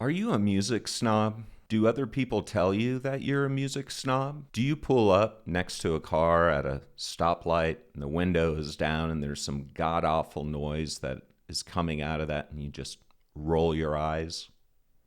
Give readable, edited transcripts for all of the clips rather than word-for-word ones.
Are you a music snob? Do other people tell you that you're a music snob? Do you pull up next to a car at a stoplight and the window is down and there's some god-awful noise that is coming out of that and you just roll your eyes?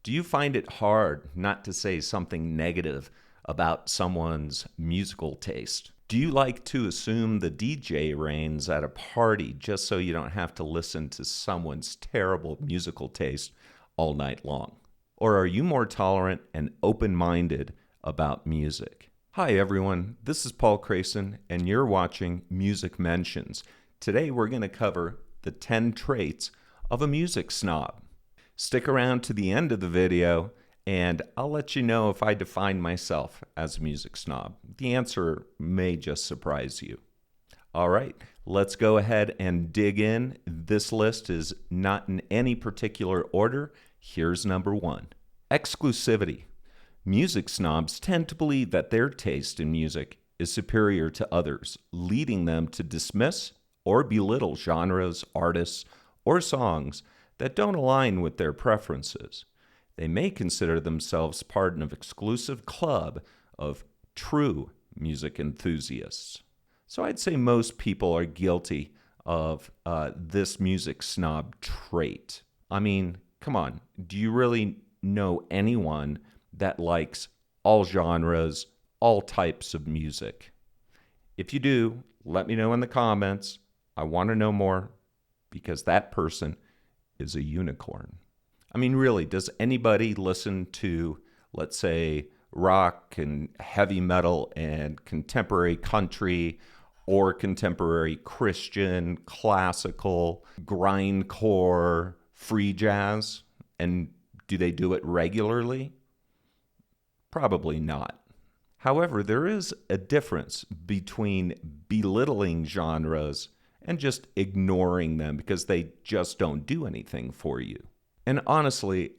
Do you find it hard not to say something negative about someone's musical taste? Do you like to assume the DJ reigns at a party just so you don't have to listen to someone's terrible musical taste all night long? Or are you more tolerant and open-minded about music? Hi everyone, this is Paul Crayson and you're watching Music Mentions. Today we're going to cover the 10 traits of a music snob. Stick around to the end of the video and I'll let you know if I define myself as a music snob. The answer may just surprise you. All right, let's go ahead and dig in. This list is not in any particular order. Here's number 1. Exclusivity. Music snobs tend to believe that their taste in music is superior to others, leading them to dismiss or belittle genres, artists, or songs that don't align with their preferences. They may consider themselves part of an exclusive club of true music enthusiasts. So I'd say most people are guilty of this music snob trait. I mean, come on, do you really know anyone that likes all genres, all types of music? If you do, let me know in the comments. I want to know more because that person is a unicorn. I mean, really, does anybody listen to, let's say, rock and heavy metal and contemporary country or contemporary Christian, classical, grindcore, free jazz? And do they do it regularly? Probably not. However, there is a difference between belittling genres and just ignoring them because they just don't do anything for you. And honestly,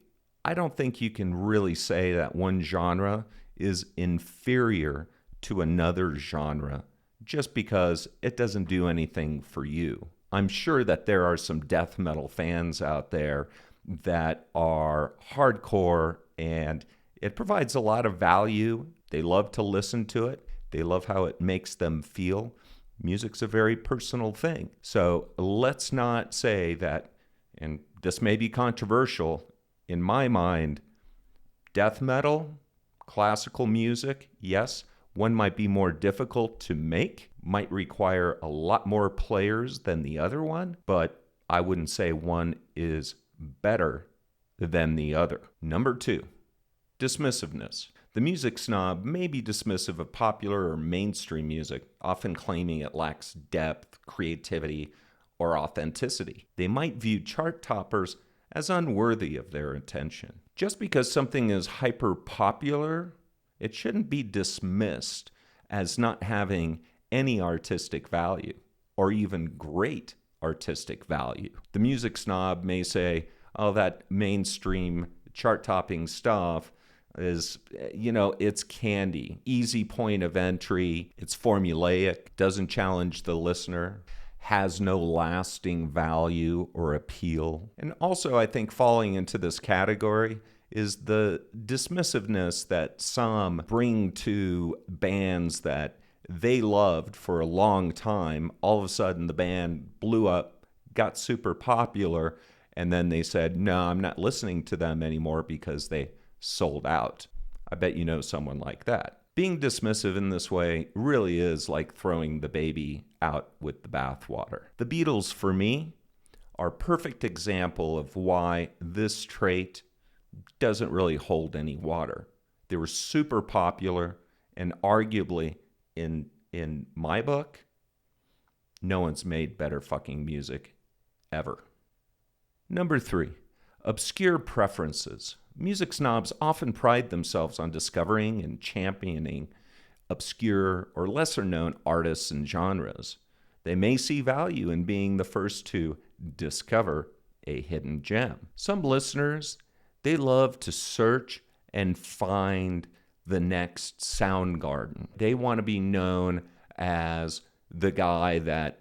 I don't think you can really say that one genre is inferior to another genre just because it doesn't do anything for you. I'm sure that there are some death metal fans out there that are hardcore and it provides a lot of value. They love to listen to it. They love how it makes them feel. Music's a very personal thing. So let's not say that, and this may be controversial, in my mind, death metal, classical music, yes, one might be more difficult to make, might require a lot more players than the other one, but I wouldn't say one is better than the other. Number 2, dismissiveness. The music snob may be dismissive of popular or mainstream music, often claiming it lacks depth, creativity, or authenticity. They might view chart toppers as unworthy of their attention. Just because something is hyper-popular, it shouldn't be dismissed as not having any artistic value or even great artistic value. The music snob may say, oh, that mainstream chart-topping stuff is, it's candy, easy point of entry, it's formulaic, doesn't challenge the listener, has no lasting value or appeal. And also, I think falling into this category is the dismissiveness that some bring to bands that they loved for a long time. All of a sudden, the band blew up, got super popular, and then they said, no, I'm not listening to them anymore because they sold out. I bet you know someone like that. Being dismissive in this way really is like throwing the baby out with the bathwater. The Beatles, for me, are a perfect example of why this trait doesn't really hold any water. They were super popular, and arguably, in my book, no one's made better fucking music ever. Number 3, obscure preferences. Music snobs often pride themselves on discovering and championing obscure or lesser-known artists and genres. They may see value in being the first to discover a hidden gem. Some listeners, they love to search and find the next Soundgarden. They want to be known as the guy that,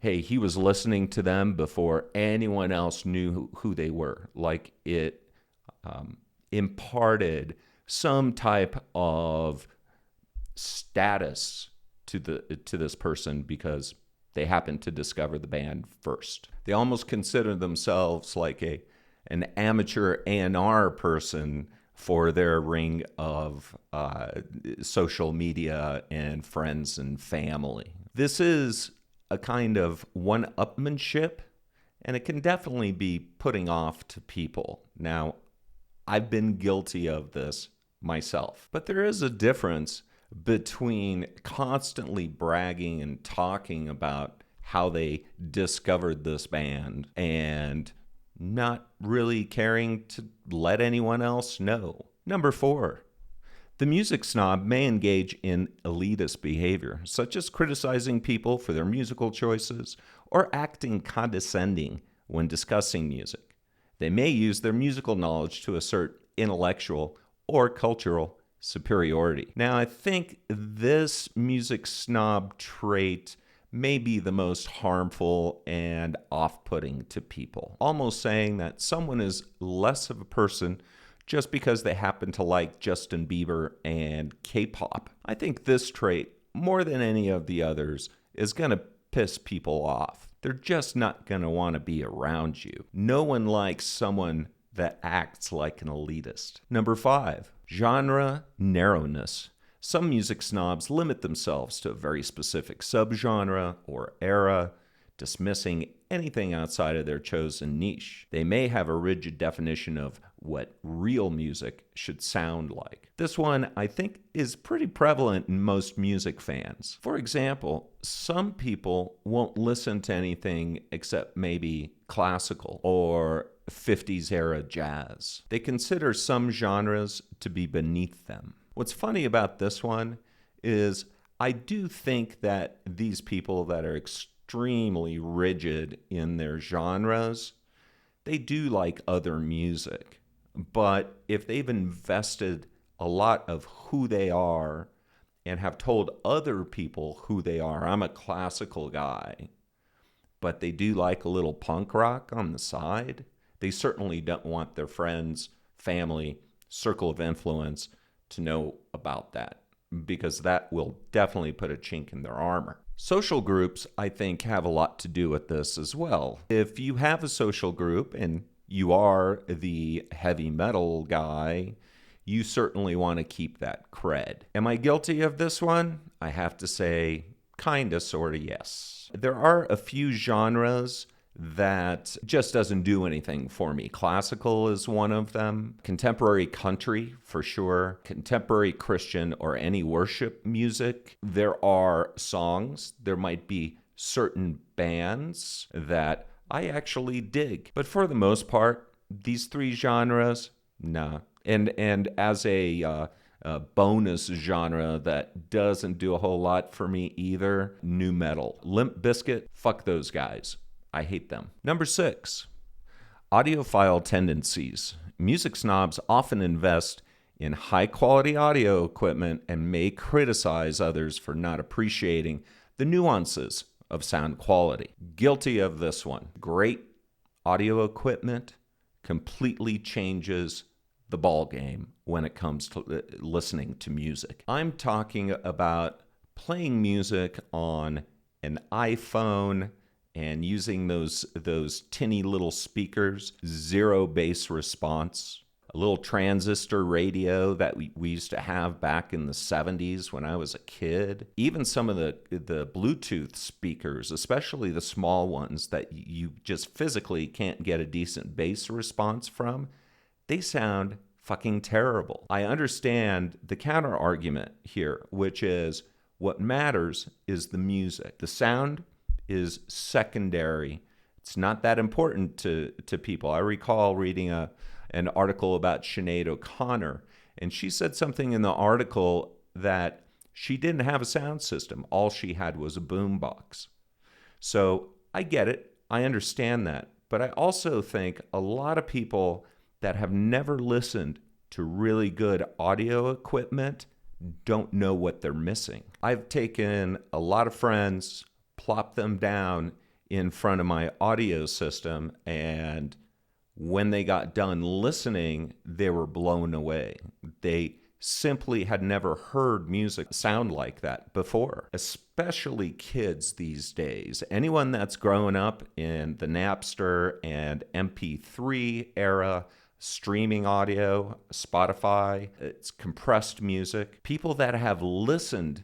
hey, he was listening to them before anyone else knew who they were. Like it imparted some type of status to this person because they happened to discover the band first. They almost consider themselves like an amateur A&R person for their ring of social media and friends and family. This is a kind of one-upmanship, and it can definitely be putting off to people. Now, I've been guilty of this myself, but there is a difference between constantly bragging and talking about how they discovered this band and not really caring to let anyone else know. Number 4, the music snob may engage in elitist behavior, such as criticizing people for their musical choices or acting condescending when discussing music. They may use their musical knowledge to assert intellectual or cultural superiority. Now, I think this music snob trait may be the most harmful and off-putting to people, almost saying that someone is less of a person just because they happen to like Justin Bieber and K-pop. I think this trait, more than any of the others, is going to piss people off. They're just not going to want to be around you. No one likes someone that acts like an elitist. Number 5, genre narrowness. Some music snobs limit themselves to a very specific subgenre or era, dismissing anything outside of their chosen niche. They may have a rigid definition of what real music should sound like. This one, I think, is pretty prevalent in most music fans. For example, some people won't listen to anything except maybe classical or 50s era jazz. They consider some genres to be beneath them. What's funny about this one is I do think that these people that are extremely rigid in their genres, they do like other music. But if they've invested a lot of who they are and have told other people who they are, I'm a classical guy, but they do like a little punk rock on the side, they certainly don't want their friends, family, circle of influence to know about that, because that will definitely put a chink in their armor. Social groups, I think, have a lot to do with this as well. If you have a social group and you are the heavy metal guy, you certainly want to keep that cred. Am I guilty of this one? I have to say, kinda, sorta, yes. There are a few genres that just doesn't do anything for me. Classical is one of them. Contemporary country, for sure. Contemporary Christian or any worship music. There are songs, there might be certain bands that I actually dig. But for the most part, these 3 genres, nah. And as a bonus genre that doesn't do a whole lot for me either, nu metal. Limp Bizkit, fuck those guys. I hate them. Number 6, audiophile tendencies. Music snobs often invest in high-quality audio equipment and may criticize others for not appreciating the nuances of sound quality. Guilty of this one. Great audio equipment completely changes the ball game when it comes to listening to music. I'm talking about playing music on an iPhone and using those tinny little speakers, 0 bass response, a little transistor radio that we used to have back in the 70s when I was a kid. Even some of the Bluetooth speakers, especially the small ones that you just physically can't get a decent bass response from, they sound fucking terrible. I understand the counter argument here, which is what matters is the music. The sound is secondary. It's not that important to people. I recall reading an article about Sinead O'Connor, and she said something in the article that she didn't have a sound system. All she had was a boombox. So I get it. I understand that. But I also think a lot of people that have never listened to really good audio equipment don't know what they're missing. I've taken a lot of friends, plop them down in front of my audio system, and when they got done listening, they were blown away. They simply had never heard music sound like that before, especially kids these days. Anyone that's grown up in the Napster and MP3 era, streaming audio, Spotify, it's compressed music, people that have listened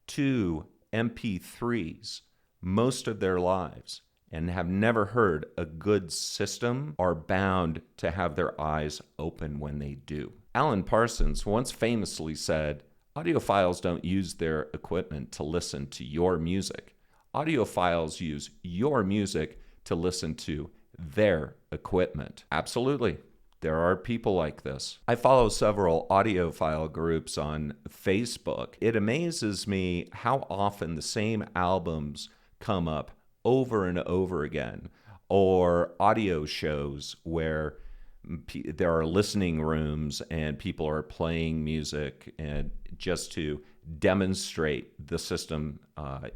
to MP3s most of their lives and have never heard a good system are bound to have their eyes open when they do. Alan Parsons once famously said, "Audiophiles don't use their equipment to listen to your music. Audiophiles use your music to listen to their equipment." Absolutely. There are people like this. I follow several audiophile groups on Facebook. It amazes me how often the same albums come up over and over again, or audio shows where there are listening rooms and people are playing music and just to demonstrate the system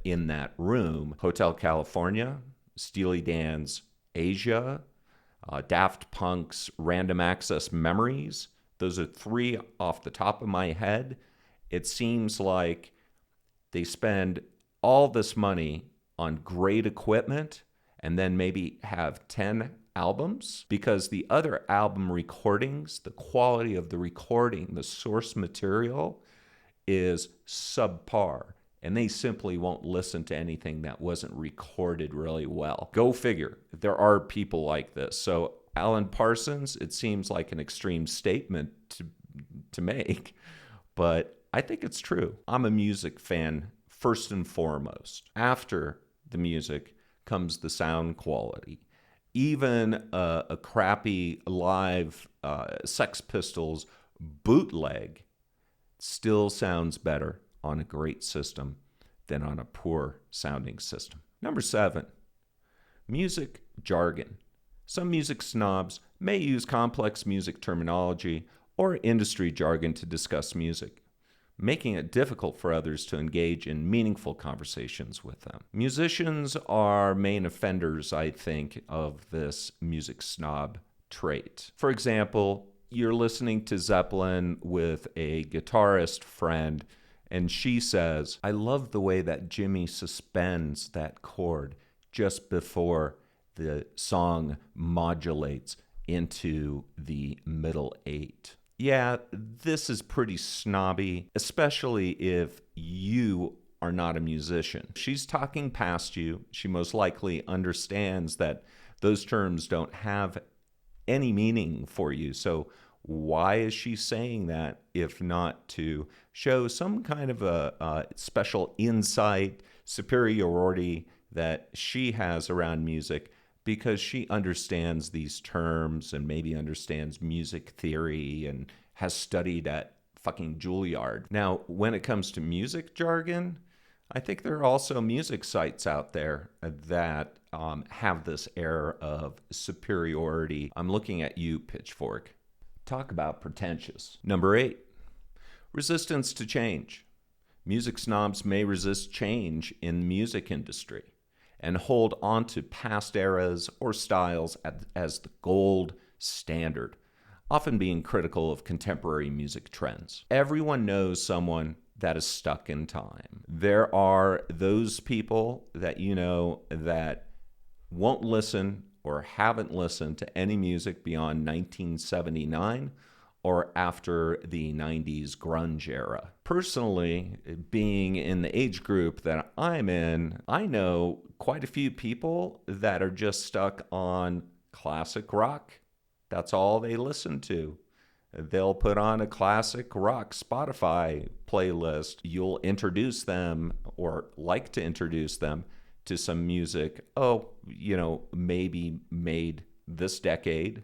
in that room. Hotel California, Steely Dan's Asia, Daft Punk's Random Access Memories. Those are three off the top of my head. It seems like they spend all this money on great equipment and then maybe have 10 albums, because the other album recordings, the quality of the recording, the source material is subpar, and they simply won't listen to anything that wasn't recorded really well. Go figure. There are people like this. So Alan Parsons, it seems like an extreme statement to make, but I think it's true. I'm a music fan first and foremost. After the music comes the sound quality. Even a crappy live Sex Pistols bootleg still sounds better on a great system than on a poor sounding system. Number 7, music jargon. Some music snobs may use complex music terminology or industry jargon to discuss music, making it difficult for others to engage in meaningful conversations with them. Musicians are main offenders, I think, of this music snob trait. For example, you're listening to Zeppelin with a guitarist friend, and she says, "I love the way that Jimmy suspends that chord just before the song modulates into the middle 8. Yeah, this is pretty snobby, especially if you are not a musician. She's talking past you. She most likely understands that those terms don't have any meaning for you. So why is she saying that if not to show some kind of a special insight, superiority that she has around music, because she understands these terms and maybe understands music theory and has studied at fucking Juilliard. Now, when it comes to music jargon, I think there are also music sites out there that have this air of superiority. I'm looking at you, Pitchfork. Talk about pretentious. Number 8, resistance to change. Music snobs may resist change in the music industry and hold on to past eras or styles as the gold standard, often being critical of contemporary music trends. Everyone knows someone that is stuck in time. There are those people that you know that won't listen or haven't listened to any music beyond 1979 or after the 90s grunge era. Personally, being in the age group that I'm in, I know quite a few people that are just stuck on classic rock. That's all they listen to. They'll put on a classic rock Spotify playlist. You'll introduce them or like to introduce them to some music, maybe made this decade.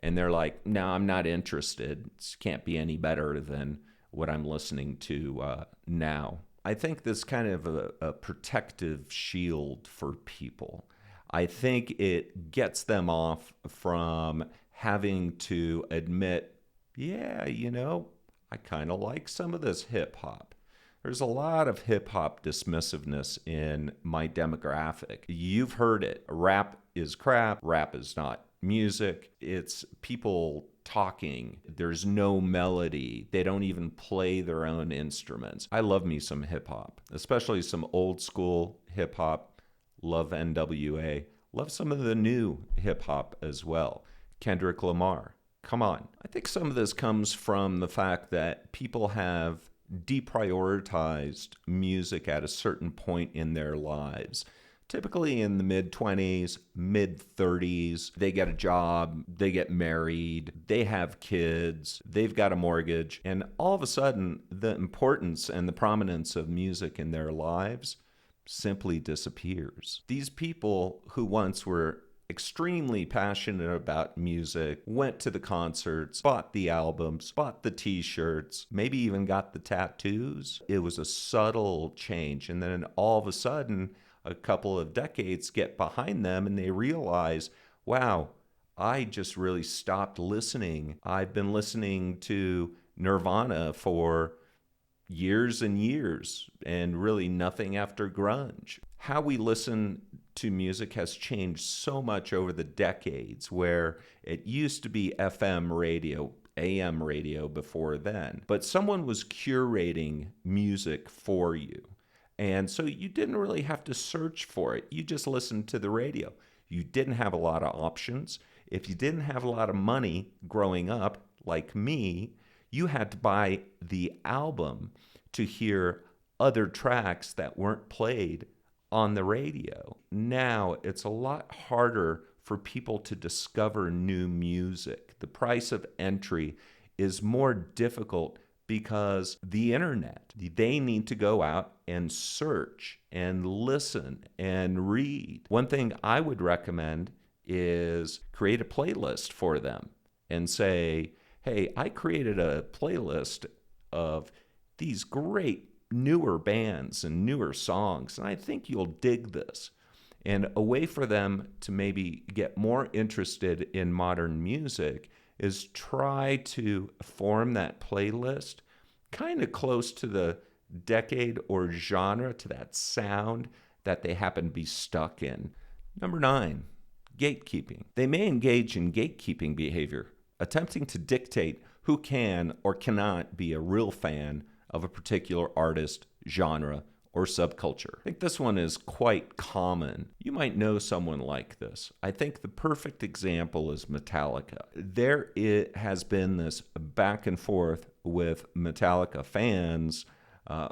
And they're like, no, I'm not interested. It can't be any better than what I'm listening to now. I think this kind of a protective shield for people. I think it gets them off from having to admit, I kind of like some of this hip hop. There's a lot of hip hop dismissiveness in my demographic. You've heard it. Rap is crap. Rap is not music, it's people talking. There's no melody. They don't even play their own instruments. I love me some hip hop, especially some old school hip hop. Love NWA. Love some of the new hip hop as well. Kendrick Lamar. Come on. I think some of this comes from the fact that people have deprioritized music at a certain point in their lives. Typically in the mid-20s, mid-30s, they get a job, they get married, they have kids, they've got a mortgage, and all of a sudden, the importance and the prominence of music in their lives simply disappears. These people who once were extremely passionate about music, went to the concerts, bought the albums, bought the t-shirts, maybe even got the tattoos. It was a subtle change. And then all of a sudden, a couple of decades get behind them and they realize, wow, I just really stopped listening. I've been listening to Nirvana for years and years and really nothing after grunge. How we listen to music has changed so much over the decades, where it used to be FM radio, AM radio before then, but someone was curating music for you. And so you didn't really have to search for it. You just listened to the radio. You didn't have a lot of options. If you didn't have a lot of money growing up, like me, you had to buy the album to hear other tracks that weren't played on the radio. Now it's a lot harder for people to discover new music. The price of entry is more difficult because the internet, they need to go out and search and listen and read. One thing I would recommend is create a playlist for them and say, hey, I created a playlist of these great newer bands and newer songs, and I think you'll dig this. And a way for them to maybe get more interested in modern music is try to form that playlist kind of close to the decade or genre, to that sound that they happen to be stuck in. Number 9, gatekeeping. They may engage in gatekeeping behavior, attempting to dictate who can or cannot be a real fan of a particular artist, genre, or subculture. I think this one is quite common. You might know someone like this. I think the perfect example is Metallica. There it has been this back and forth with Metallica fans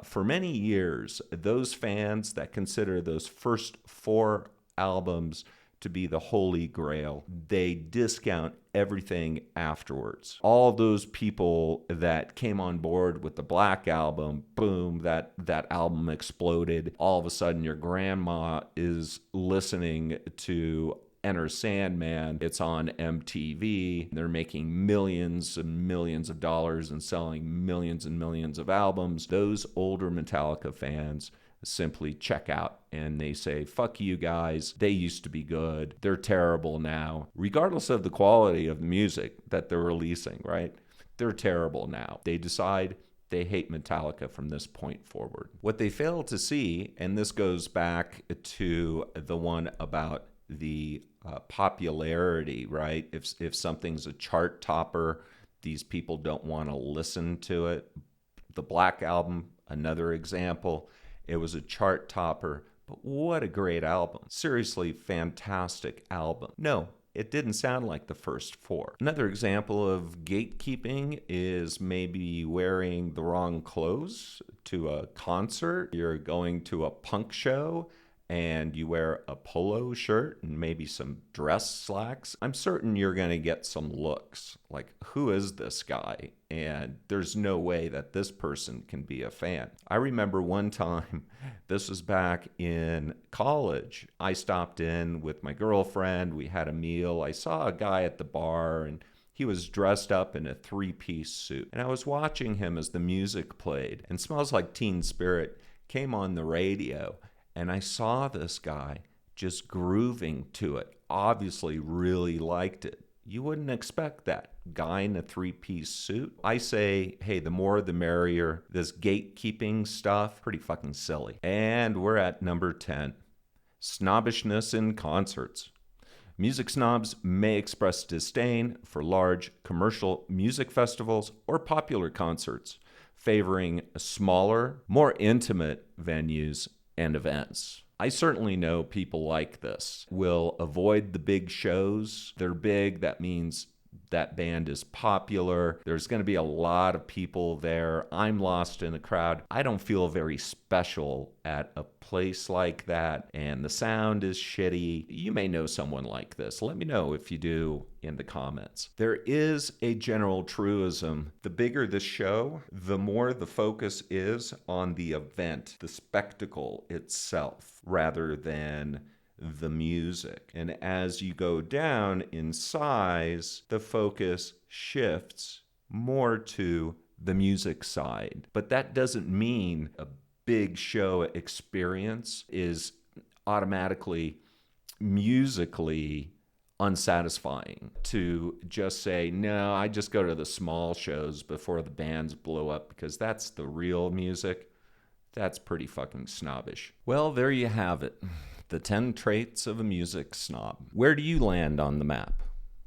for many years. Those fans that consider those first 4 albums to be the holy grail, they discount everything afterwards. All those people that came on board with the Black Album, boom, that album exploded. All of a sudden your grandma is listening to Enter Sandman. It's on MTV. They're making millions and millions of dollars and selling millions and millions of albums. Those older Metallica fans simply check out and they say, fuck you guys, they used to be good, they're terrible now. Regardless of the quality of the music that they're releasing, right? They're terrible now. They decide they hate Metallica from this point forward. What they fail to see, and this goes back to the one about the popularity, right? If something's a chart topper, these people don't want to listen to it. The Black Album, another example. It was a chart topper, but what a great album. Seriously, fantastic album. No, it didn't sound like the first 4. Another example of gatekeeping is maybe wearing the wrong clothes to a concert. You're going to a punk show and you wear a polo shirt and maybe some dress slacks. I'm certain you're going to get some looks like, who is this guy? And there's no way that this person can be a fan. I remember one time, this was back in college, I stopped in with my girlfriend, we had a meal, I saw a guy at the bar and he was dressed up in a 3-piece suit. And I was watching him as the music played, and Smells Like Teen Spirit came on the radio. And I saw this guy just grooving to it, obviously really liked it. You wouldn't expect that. Guy in a 3-piece suit. I say, hey, the more the merrier. This gatekeeping stuff, pretty fucking silly. And we're at number 10. Snobbishness in concerts. Music snobs may express disdain for large commercial music festivals or popular concerts, favoring smaller, more intimate venues and events. I certainly know people like this will avoid the big shows. They're big, that means that band is popular. There's going to be a lot of people there. I'm lost in a crowd. I don't feel very special at a place like that, and the sound is shitty. You may know someone like this. Let me know if you do in the comments. There is a general truism. The bigger the show, the more the focus is on the event, the spectacle itself, rather than the music. And as you go down in size, the focus shifts more to the music side. But that doesn't mean a big show experience is automatically musically unsatisfying. To just say, no, I just go to the small shows before the bands blow up because that's the real music, that's pretty fucking snobbish. Well, there you have it. The 10 traits of a music snob. Where do you land on the map?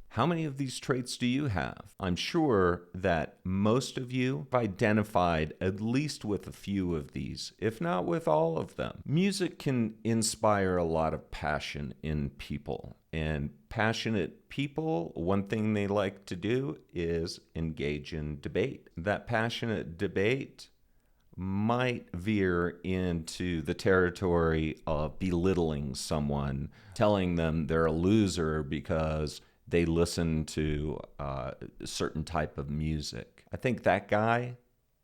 How many of these traits do you have? I'm sure that most of you have identified at least with a few of these, if not with all of them. Music can inspire a lot of passion in people. And passionate people, one thing they like to do is engage in debate. That passionate debate might veer into the territory of belittling someone, telling them they're a loser because they listen to a certain type of music. I think that guy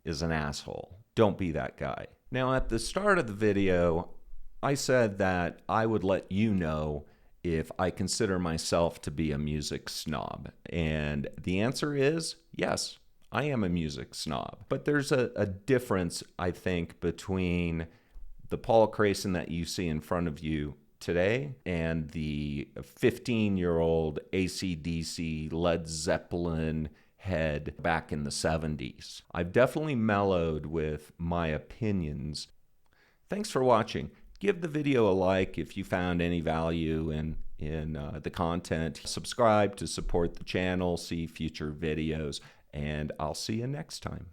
is an asshole. Don't be that guy. Now, at the start of the video, I said that I would let you know if I consider myself to be a music snob. And the answer is yes. I am a music snob. But there's a difference, I think, between the Paul Crayson that you see in front of you today and the 15-year-old AC/DC Led Zeppelin head back in the 70s. I've definitely mellowed with my opinions. Thanks for watching. Give the video a like if you found any value in the content. Subscribe to support the channel, see future videos. And I'll see you next time.